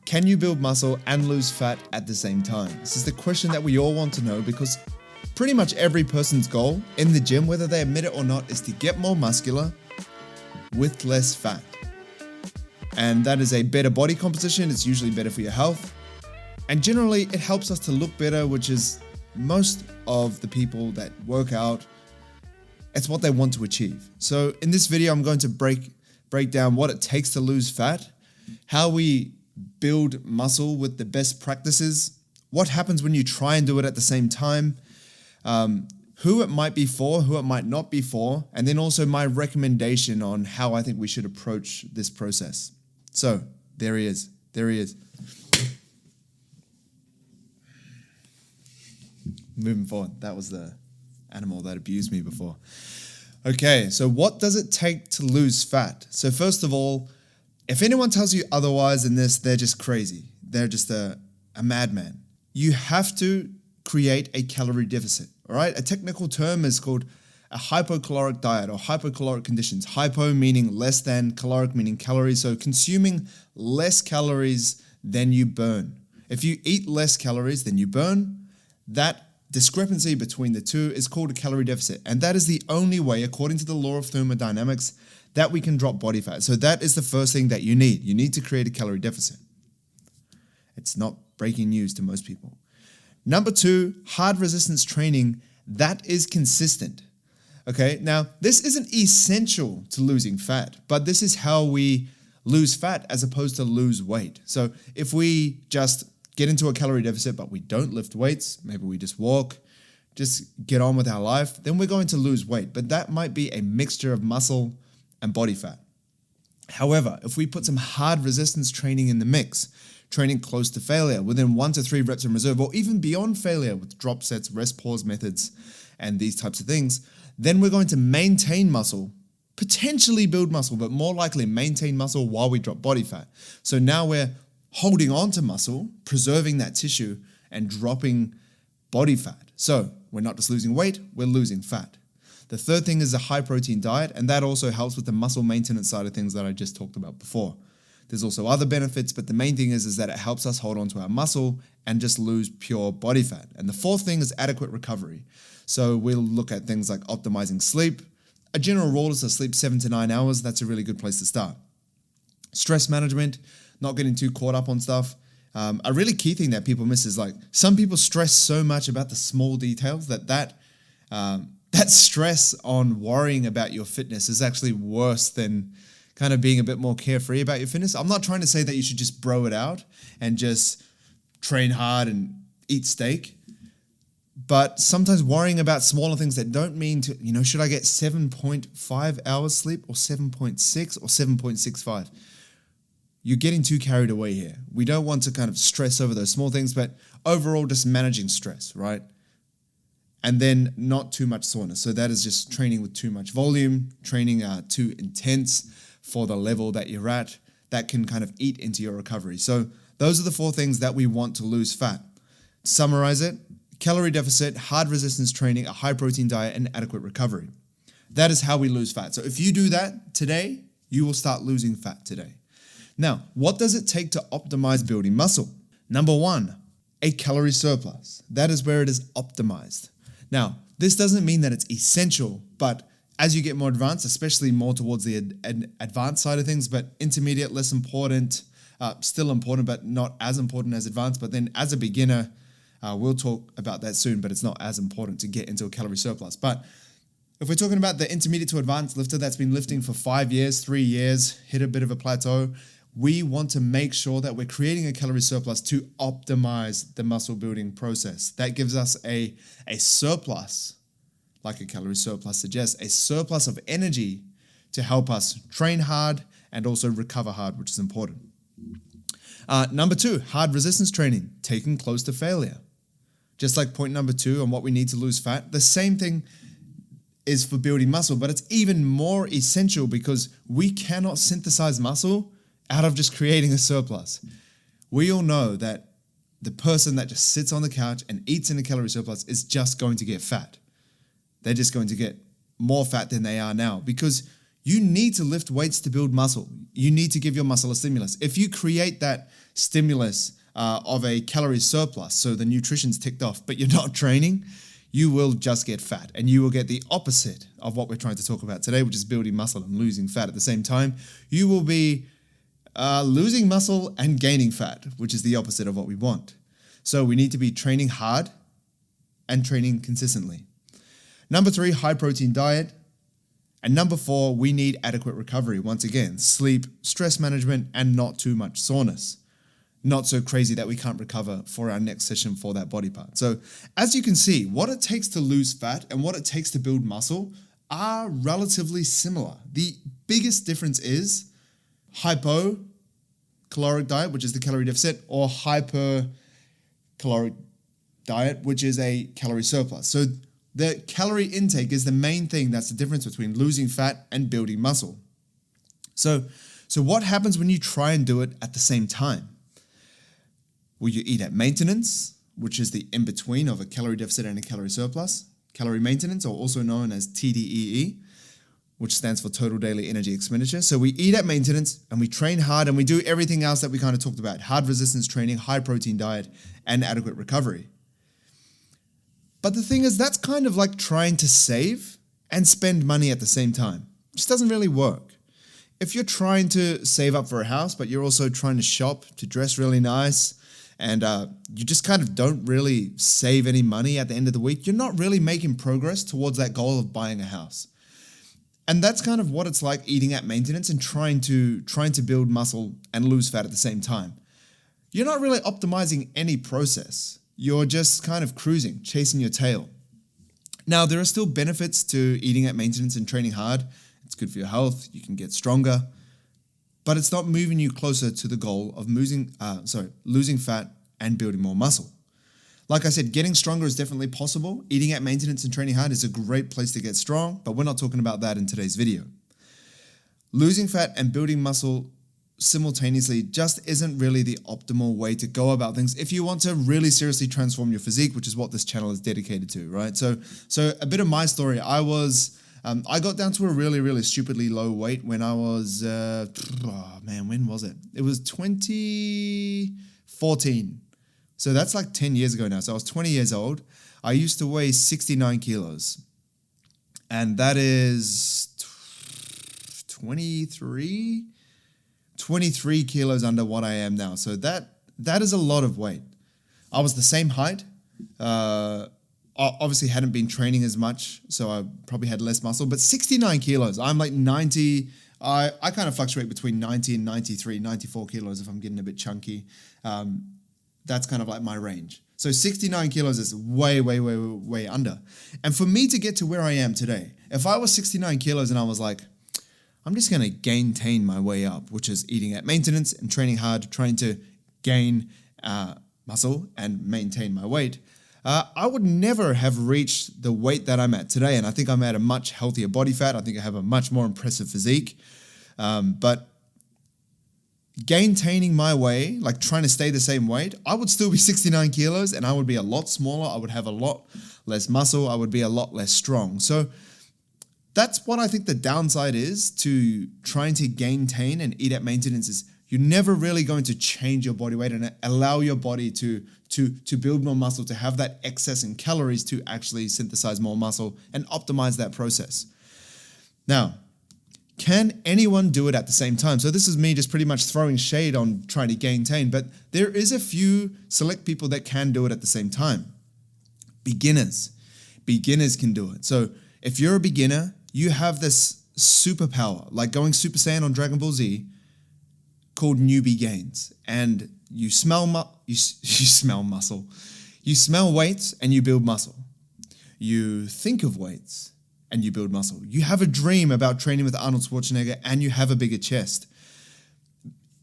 Can you build muscle and lose fat at the same time? This is the question that we all want to know because pretty much every person's goal in the gym, whether they admit it or not, is to get more muscular with less fat. And that is a better body composition. It's usually better for your health. And generally, it helps us to look better, which is most of the people that work out, it's what they want to achieve. So in this video, I'm going to break down what it takes to lose fat, how we build muscle with the best practices, what happens when you try and do it at the same time, who it might be for, who it might not be for, and then also my recommendation on how I think we should approach this process. So there he is. Moving forward, that was the animal that abused me before. Okay, so what does it take to lose fat? So first of all, if anyone tells you otherwise in this, they're just crazy. They're just a madman. You have to create a calorie deficit, all right? A technical term is called a hypocaloric diet or hypocaloric conditions. Hypo meaning less than, caloric meaning calories. So consuming less calories than you burn. If you eat less calories than you burn, that discrepancy between the two is called a calorie deficit. And that is the only way, according to the law of thermodynamics, that we can drop body fat. So that is the first thing that you need. You need to create a calorie deficit. It's not breaking news to most people. Number two, hard resistance training that is consistent. Okay, now this isn't essential to losing fat, but this is how we lose fat as opposed to lose weight. So if we just get into a calorie deficit, but we don't lift weights, maybe we just walk, just get on with our life, then we're going to lose weight. But that might be a mixture of muscle and body fat. However, if we put some hard resistance training in the mix, training close to failure within 1 to 3 reps in reserve, or even beyond failure with drop sets, rest pause methods, and these types of things, then we're going to maintain muscle, potentially build muscle, but more likely maintain muscle while we drop body fat. So now we're holding on to muscle, preserving that tissue, and dropping body fat. So we're not just losing weight, we're losing fat. The third thing is a high protein diet, and that also helps with the muscle maintenance side of things that I just talked about before. There's also other benefits, but the main thing is that it helps us hold on to our muscle and just lose pure body fat. And the fourth thing is adequate recovery. So we'll look at things like optimizing sleep. A general rule is to sleep 7 to 9 hours. That's a really good place to start. Stress management, not getting too caught up on stuff. A really key thing that people miss is like some people stress so much about the small details that stress on worrying about your fitness is actually worse than kind of being a bit more carefree about your fitness. I'm not trying to say that you should just bro it out and just train hard and eat steak, but sometimes worrying about smaller things that don't mean to, should I get 7.5 hours sleep or 7.6 or 7.65? You're getting too carried away here. We don't want to kind of stress over those small things, but overall just managing stress, right? And then not too much soreness. So that is just training with too much volume, training too intense for the level that you're at. That can kind of eat into your recovery. So those are the 4 things that we want to lose fat. To summarize it, calorie deficit, hard resistance training, a high protein diet, and adequate recovery. That is how we lose fat. So if you do that today, you will start losing fat today. Now, what does it take to optimize building muscle? Number 1, a calorie surplus. That is where it is optimized. Now, this doesn't mean that it's essential, but as you get more advanced, especially more towards the advanced side of things, but intermediate, less important, still important, but not as important as advanced. But then as a beginner, we'll talk about that soon, but it's not as important to get into a calorie surplus. But if we're talking about the intermediate to advanced lifter that's been lifting for 5 years, 3 years, hit a bit of a plateau, we want to make sure that we're creating a calorie surplus to optimize the muscle building process. That gives us a surplus, like a calorie surplus suggests, a surplus of energy to help us train hard and also recover hard, which is important. Number 2, hard resistance training, taking close to failure. Just like point number 2 on what we need to lose fat, the same thing is for building muscle, but it's even more essential because we cannot synthesize muscle out of just creating a surplus. We all know that the person that just sits on the couch and eats in a calorie surplus is just going to get fat. They're just going to get more fat than they are now because you need to lift weights to build muscle. You need to give your muscle a stimulus. If you create that stimulus of a calorie surplus, so the nutrition's ticked off, but you're not training, you will just get fat, and you will get the opposite of what we're trying to talk about today, which is building muscle and losing fat at the same time. You will be losing muscle and gaining fat, which is the opposite of what we want. So we need to be training hard and training consistently. Number 3, high protein diet. And number 4, we need adequate recovery. Once again, sleep, stress management, and not too much soreness. Not so crazy that we can't recover for our next session for that body part. So as you can see, what it takes to lose fat and what it takes to build muscle are relatively similar. The biggest difference is hypocaloric diet, which is the calorie deficit, or hypercaloric diet, which is a calorie surplus. So the calorie intake is the main thing that's the difference between losing fat and building muscle. So what happens when you try and do it at the same time? Will you eat at maintenance, which is the in-between of a calorie deficit and a calorie surplus? Calorie maintenance, or also known as TDEE, which stands for total daily energy expenditure. So we eat at maintenance and we train hard and we do everything else that we kind of talked about: hard resistance training, high protein diet, and adequate recovery. But the thing is, that's kind of like trying to save and spend money at the same time. It just doesn't really work. If you're trying to save up for a house, but you're also trying to shop, to dress really nice, and you just kind of don't really save any money at the end of the week, you're not really making progress towards that goal of buying a house. And that's kind of what it's like eating at maintenance and trying to build muscle and lose fat at the same time. You're not really optimizing any process. You're just kind of cruising, chasing your tail. Now, there are still benefits to eating at maintenance and training hard. It's good for your health. You can get stronger. But it's not moving you closer to the goal of losing fat and building more muscle. Like I said, getting stronger is definitely possible. Eating at maintenance and training hard is a great place to get strong, but we're not talking about that in today's video. Losing fat and building muscle simultaneously just isn't really the optimal way to go about things if you want to really seriously transform your physique, which is what this channel is dedicated to, right? So a bit of my story. I got down to a really, really stupidly low weight when I was, when was it? It was 2014. So that's like 10 years ago now. So I was 20 years old. I used to weigh 69 kilos. And that is 23 kilos under what I am now. So that is a lot of weight. I was the same height. Obviously hadn't been training as much, so I probably had less muscle, but 69 kilos. I'm like 90. I kind of fluctuate between 90 and 93, 94 kilos if I'm getting a bit chunky. That's kind of like my range. So 69 kilos is way, way, way, way under. And for me to get to where I am today, if I was 69 kilos and I was like, I'm just going to maintain my way up, which is eating at maintenance and training hard, trying to gain muscle and maintain my weight, I would never have reached the weight that I'm at today. And I think I'm at a much healthier body fat. I think I have a much more impressive physique. But maintaining my way, like trying to stay the same weight, I would still be 69 kilos and I would be a lot smaller. I would have a lot less muscle. I would be a lot less strong. So that's what I think the downside is to trying to maintain and eat at maintenance is you're never really going to change your body weight and allow your body to build more muscle, to have that excess in calories to actually synthesize more muscle and optimize that process. Now, can anyone do it at the same time? So this is me just pretty much throwing shade on trying to maintain, but there is a few select people that can do it at the same time. Beginners can do it. So if you're a beginner, you have this superpower, like going Super Saiyan on Dragon Ball Z, called newbie gains. And you smell muscle. You smell weights and you build muscle. You think of weights and you build muscle. You have a dream about training with Arnold Schwarzenegger and you have a bigger chest.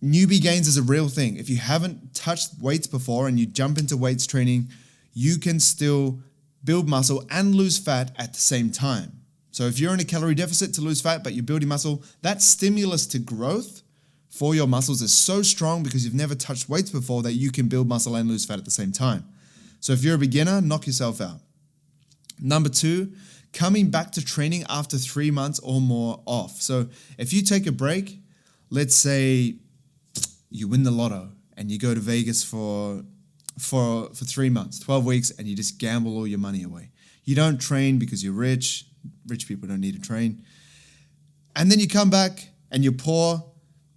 Newbie gains is a real thing. If you haven't touched weights before and you jump into weights training, you can still build muscle and lose fat at the same time. So if you're in a calorie deficit to lose fat, but you're building muscle, that stimulus to growth for your muscles is so strong because you've never touched weights before that you can build muscle and lose fat at the same time. So if you're a beginner, knock yourself out. Number 2, coming back to training after 3 months or more off. So if you take a break, let's say you win the lotto and you go to Vegas for 3 months, 12 weeks, and you just gamble all your money away. You don't train because you're rich. Rich people don't need to train. And then you come back and you're poor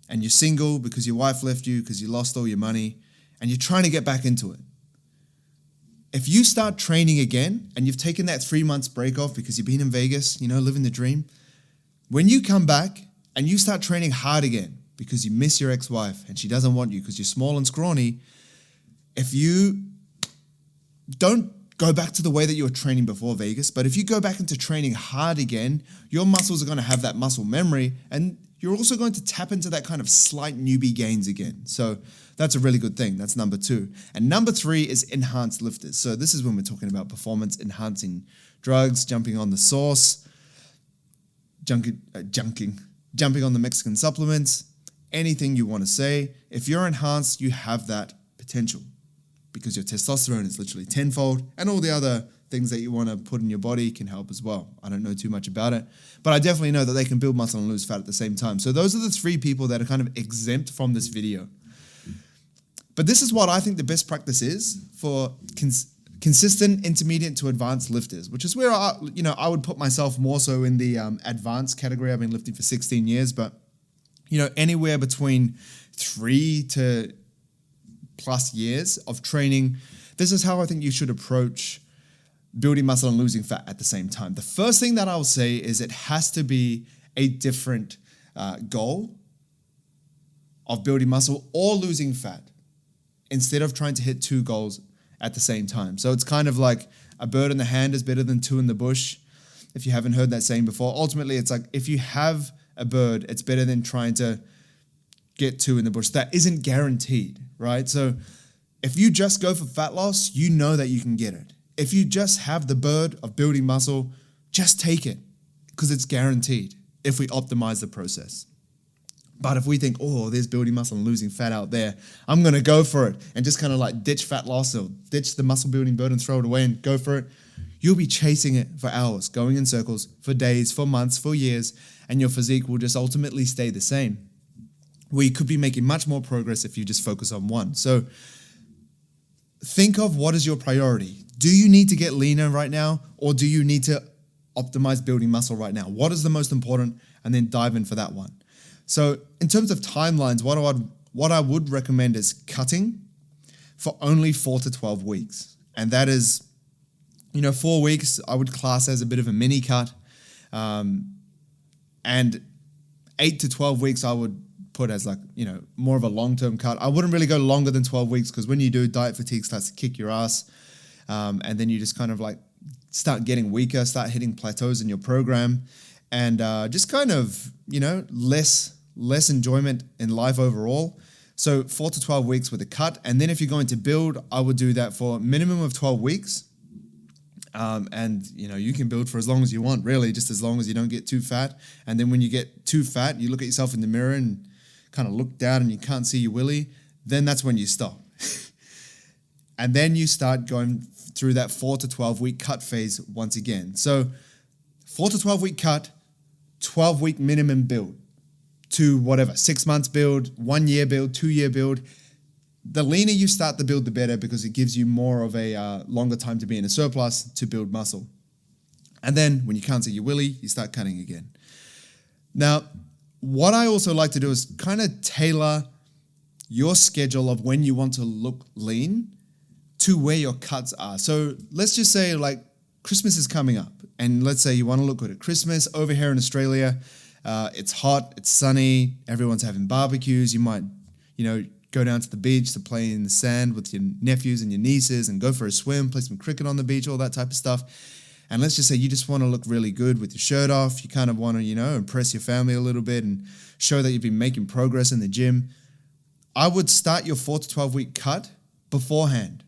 and you're single because your wife left you because you lost all your money and you're trying to get back into it. If you start training again and you've taken that 3 months break off because you've been in Vegas, living the dream, when you come back and you start training hard again because you miss your ex-wife and she doesn't want you because you're small and scrawny, if you don't go back to the way that you were training before Vegas, but if you go back into training hard again, your muscles are going to have that muscle memory, and you're also going to tap into that kind of slight newbie gains again. So that's a really good thing. That's number 2. And number 3 is enhanced lifters. So this is when we're talking about performance enhancing drugs, jumping on the sauce, jumping on the Mexican supplements, anything you want to say. If you're enhanced, you have that potential, because your testosterone is literally tenfold, and all the other things that you want to put in your body can help as well. I don't know too much about it, but I definitely know that they can build muscle and lose fat at the same time. So those are the 3 people that are kind of exempt from this video. But this is what I think the best practice is for consistent, intermediate to advanced lifters, which is where I would put myself more so in the advanced category. I've been lifting for 16 years, but anywhere between 3 to plus years of training, this is how I think you should approach building muscle and losing fat at the same time. The first thing that I'll say is it has to be a different goal of building muscle or losing fat, instead of trying to hit 2 goals at the same time. So it's kind of like a bird in the hand is better than 2 in the bush. If you haven't heard that saying before, ultimately it's like if you have a bird, it's better than trying to get 2 in the bush. That isn't guaranteed, right? So if you just go for fat loss, you know that you can get it. If you just have the bird of building muscle, just take it, because it's guaranteed if we optimize the process. But if we think, there's building muscle and losing fat out there, I'm going to go for it and just kind of like ditch fat loss or ditch the muscle building bird and throw it away and go for it, you'll be chasing it for hours, going in circles for days, for months, for years, and your physique will just ultimately stay the same. We could be making much more progress if you just focus on one. So think of what is your priority. Do you need to get leaner right now, or do you need to optimize building muscle right now? What is the most important? And then dive in for that one. So in terms of timelines, what I would recommend is cutting for only 4 to 12 weeks. And that is, 4 weeks I would class as a bit of a mini cut. And 8 to 12 weeks I would put as more of a long-term cut. I wouldn't really go longer than 12 weeks, because when you do, diet fatigue starts to kick your ass. And then you just kind of start getting weaker, start hitting plateaus in your program, and just kind of, less enjoyment in life overall. So 4 to 12 weeks with a cut. And then if you're going to build, I would do that for a minimum of 12 weeks. And you can build for as long as you want, really, just as long as you don't get too fat. And then when you get too fat, you look at yourself in the mirror and kind of look down and you can't see your willy, then that's when you stop. And then you start going through that 4 to 12 week cut phase once again. So 4 to 12 week cut, 12 week minimum build to whatever, 6 months build, 1 year build, 2 year build. The leaner you start the build, the better, because it gives you more of a longer time to be in a surplus to build muscle. And then when you can't see your willy, you start cutting again. Now, what I also like to do is kind of tailor your schedule of when you want to look lean to where your cuts are. So let's just say Christmas is coming up, and let's say you want to look good at Christmas. Over here in Australia, it's hot, it's sunny, everyone's having barbecues. You might, go down to the beach to play in the sand with your nephews and your nieces and go for a swim, play some cricket on the beach, all that type of stuff. And let's just say you just want to look really good with your shirt off. You kind of want to, impress your family a little bit and show that you've been making progress in the gym. I would start your 4 to 12 week cut beforehand,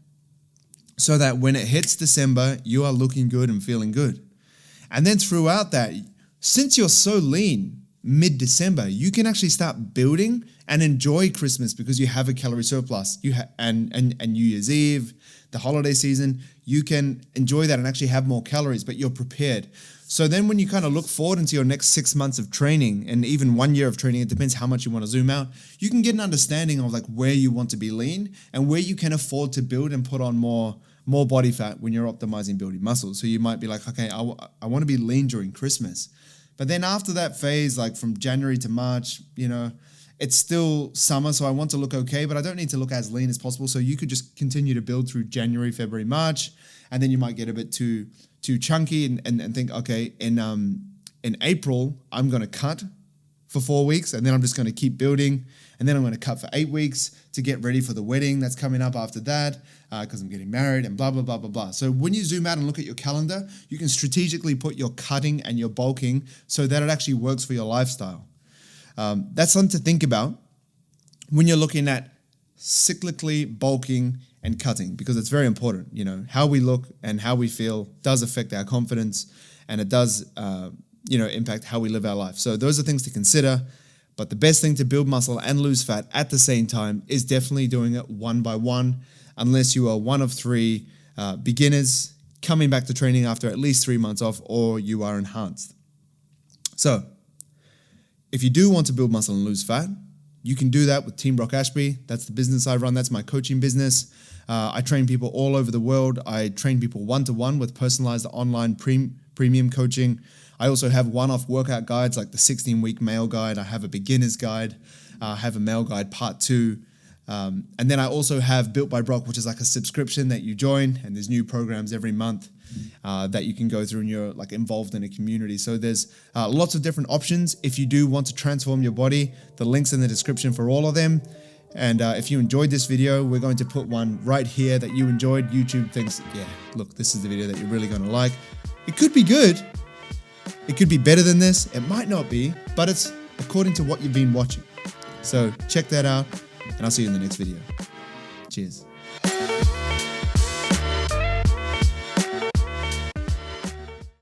so that when it hits December, you are looking good and feeling good. And then throughout that, since you're so lean, mid-December, you can actually start building and enjoy Christmas, because you have a calorie surplus. And New Year's Eve, the holiday season, you can enjoy that and actually have more calories, but you're prepared. So then when you kind of look forward into your next 6 months of training and even 1 year of training, it depends how much you want to zoom out, you can get an understanding of like where you want to be lean and where you can afford to build and put on more body fat when you're optimizing building muscle. So you might be like, okay, I want to be lean during Christmas. But then after that phase, like from January to March, it's still summer, so I want to look okay, but I don't need to look as lean as possible. So you could just continue to build through January, February, March, and then you might get a bit too chunky and think, okay, in April, I'm going to cut for 4 weeks, and then I'm just going to keep building, and then I'm going to cut for 8 weeks to get ready for the wedding that's coming up after that, because I'm getting married and blah, blah, blah, blah, blah. So when you zoom out and look at your calendar, you can strategically put your cutting and your bulking so that it actually works for your lifestyle. That's something to think about when you're looking at cyclically bulking and cutting, because it's very important. How we look and how we feel does affect our confidence, and it does, impact how we live our life. So those are things to consider. But the best thing to build muscle and lose fat at the same time is definitely doing it one by one, unless you are one of 3 beginners coming back to training after at least 3 months off, or you are enhanced. So if you do want to build muscle and lose fat, you can do that with Team Rock Ashby. That's the business I run. That's my coaching business. I train people all over the world. I train people one-to-one with personalized online premium coaching. I also have one-off workout guides like the 16-week male guide. I have a beginner's guide. I have a male guide part 2. And then I also have Built by Brock, which is like a subscription that you join, and there's new programs every month that you can go through, and you're like involved in a community. So there's lots of different options. If you do want to transform your body, the link's in the description for all of them. And if you enjoyed this video, we're going to put one right here that you enjoyed. YouTube thinks, yeah, look, this is the video that you're really going to like. It could be good. It could be better than this. It might not be, but it's according to what you've been watching. So check that out, and I'll see you in the next video. Cheers.